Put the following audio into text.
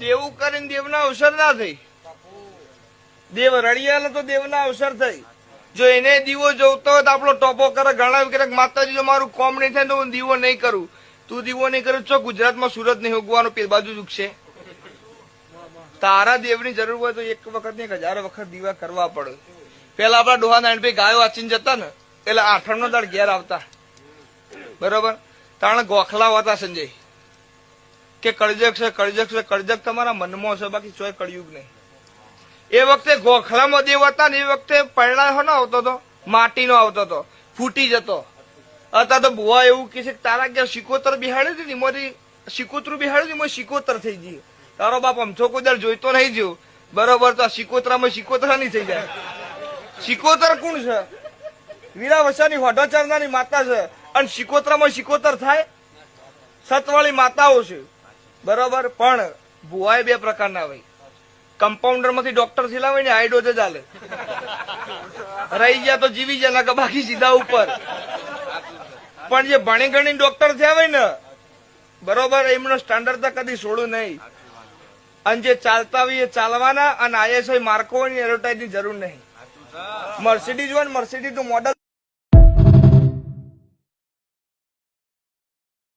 દેવું કરીને દેવના અવસર ના થઈ. દેવ રળિયાલે તો દેવના અવસર થઈ. જો એને દીવો જોતો હોય તો આપણો ટોપો કરે, ગણાવ કરે માતાજી જો મારું કોમ નહીં થાય તો હું દીવો નહીં કરું. તું દીવો નહીં કરું છો ગુજરાતમાં સુરત નહીં ઉગવાનું, પેલ બાજુ જ ઉગશે. તારા દેવની જરૂર હોય તો એક વખત ને 1000 વખત દીવા કરવા પડે. પેલા આપડા ડોહા નાનભાઈ ગાયો વાંચીને જતા ને એટલે આઠમનો દાડ ઘેર આવતા, બરોબર. તાણે ગોખલા હતા સંજય કે કળજક છે, કળજક છે. કળજક તમારા મનમાં છે, બાકી ચોય કળયુગ નહીં. એ વખતે ગોખલામાં દેવ હતા ને એ વખતે પૈડા નો આવતો હતો, માટીનો આવતો હતો, ફૂટી જતો. અત્યારે તો ભુવા એવું કે છે તારા ક્યાં શિકોતર બિહાડ્યું હતું ને એમાંથી શિકોતરું બિહાડ્યું એમાં શિકોતર થઈ ગયું. તારો બાપ અમથો કોઈ દર જોઈતો નહીં જ્યો, બરોબર. તો શિકોતરામાં શિકોતરા નહીં થઈ જાય. શિકોતર કોણ છે? વીરા વસાની હોડોચારનાની માતા છે. અને શિકોતરામાં શિકોતર થાય સતવાળી માતાઓ છે, બરોબર. પણ ભુવાએ 2 પ્રકારના હોય. કમ્પાઉન્ડર માંથી ડોક્ટર થયેલા હોય ને હાઈ ડોઝ જ ચાલે, રહી ગયા તો જીવી ગયા, ના બાકી સીધા ઉપર. પણ જે ભણી ગણી ડોક્ટર થયા હોય ને, બરોબર, એમનો સ્ટાન્ડર્ડ તો કદી છોડું નહીં. અને જે ચાલતા હોય એ ચાલવાના, અને ISI માર્કો હોય એડવર્ટાઇઝની જરૂર નહીં. મર્સિડીઝ હોય ને મર્સિડીઝ નું મોડલ